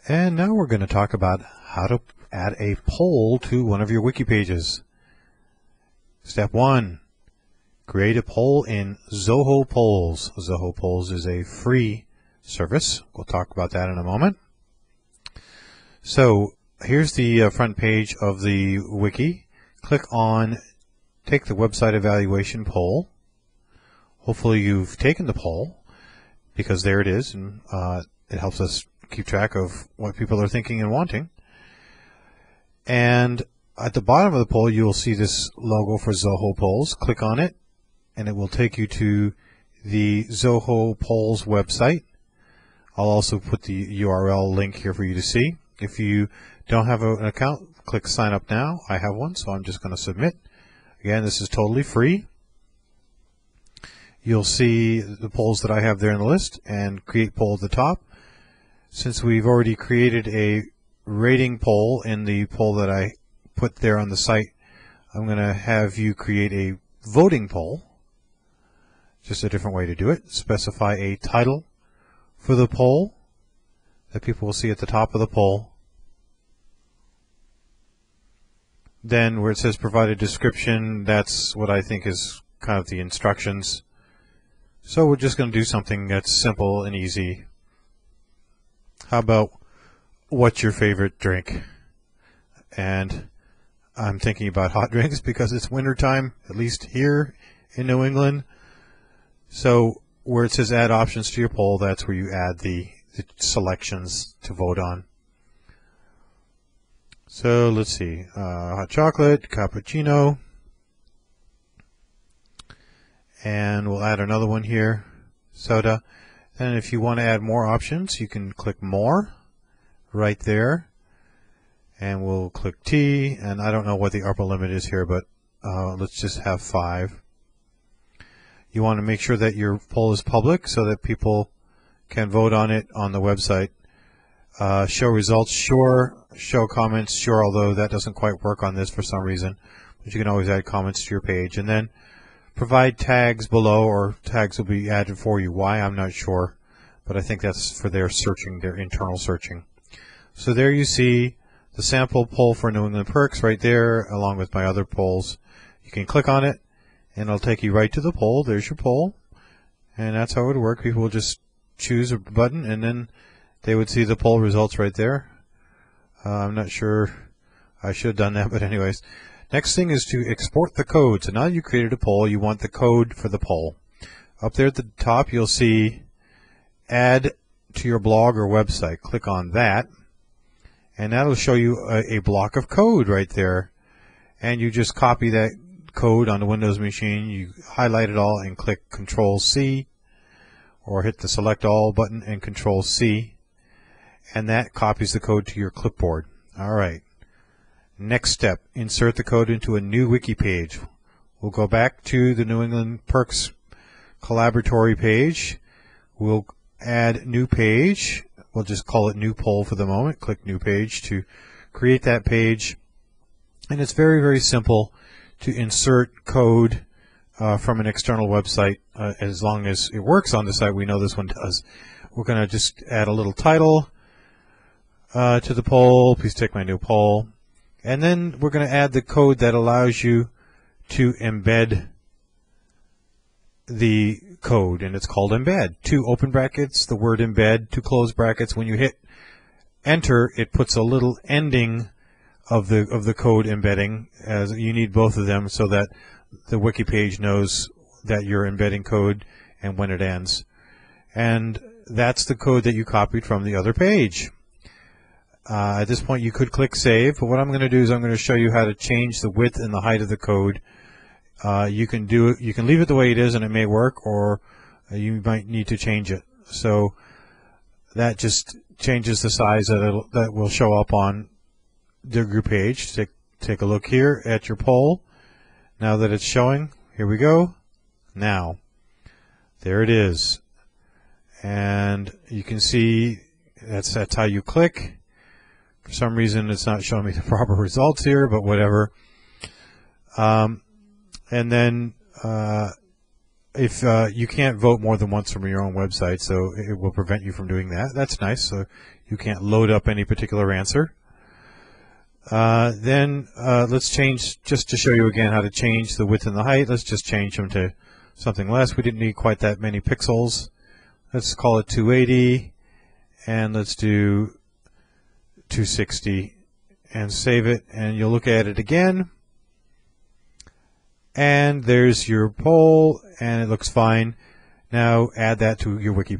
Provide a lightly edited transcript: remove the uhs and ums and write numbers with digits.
And now we're going to talk about how to add a poll to one of your wiki pages. Step 1. Create a poll in Zoho Polls. Zoho Polls is a free service. We'll talk about that in a moment. So here's the front page of the wiki. Click on Take the Website Evaluation Poll. Hopefully you've taken the poll, because there it is, and it helps us keep track of what people are thinking and wanting. And at the bottom of the poll, you will see this logo for Zoho Polls. Click on it, and it will take you to the Zoho Polls website. I'll also put the URL link here for you to see. If you don't have an account, click Sign Up Now. I have one, so I'm just going to submit. Again, this is totally free. You'll see the polls that I have there in the list, and Create Poll at the top. Since we've already created a rating poll in the poll that I put there on the site, I'm going to have you create a voting poll. Just a different way to do it. Specify a title for the poll that people will see at the top of the poll. Then where it says provide a description, that's what I think is kind of the instructions. So we're just going to do something that's simple and easy. How about, what's your favorite drink? And I'm thinking about hot drinks because it's winter time, at least here in New England. So where it says add options to your poll, that's where you add the selections to vote on. So let's see, hot chocolate, cappuccino, and we'll add another one here, soda. And if you want to add more options, you can click more right there, and we'll click tea. And I don't know what the upper limit is here, but let's just have 5. You want to make sure that your poll is public so that people can vote on it on the website. Show results, sure. Show comments, sure, although that doesn't quite work on this for some reason. But you can always add comments to your page. And then provide tags below, or tags will be added for you. Why, I'm not sure, but I think that's for their searching, their internal searching. So there you see the sample poll for New England Perks right there, along with my other polls. You can click on it, and it'll take you right to the poll. There's your poll, and that's how it would work. People will just choose a button, and then they would see the poll results right there. I'm not sure, I should have done that, but anyways. Next thing is to export the code. So now you created a poll, you want the code for the poll. Up there at the top, you'll see add to your blog or website. Click on that, and that'll show you a block of code right there. And you just copy that code on the Windows machine, you highlight it all and click Control-C, or hit the Select All button and Control-C, and that copies the code to your clipboard. All right. Next step, insert the code into a new wiki page. We'll go back to the New England Perks collaboratory page. We'll add new page. We'll just call it new poll for the moment. Click new page to create that page. And it's very, very simple to insert code from an external website. As long as it works on the site, we know this one does. We're going to just add a little title to the poll. Please take my new poll. And then we're going to add the code that allows you to embed the code, and it's called embed. 2 open brackets, the word embed, 2 close brackets. When you hit enter, it puts a little ending of the code embedding, as you need both of them so that the wiki page knows that you're embedding code and when it ends. And that's the code that you copied from the other page. At this point, you could click Save, but what I'm going to do is I'm going to show you how to change the width and the height of the code. You can leave it the way it is and it may work, or you might need to change it. So that just changes the size that will show up on the group page. Take a look here at your poll. Now that it's showing, here we go. Now, there it is. And you can see that's how you click. For some reason, it's not showing me the proper results here, but whatever. And then if you can't vote more than once from your own website, so it will prevent you from doing that. That's nice. So you can't load up any particular answer. Then let's change, just to show you again how to change the width and the height. Let's just change them to something less. We didn't need quite that many pixels. Let's call it 280, and let's do 260, and save it. And you'll look at it again, and there's your poll, and it looks fine. Now add that to your Wiki page.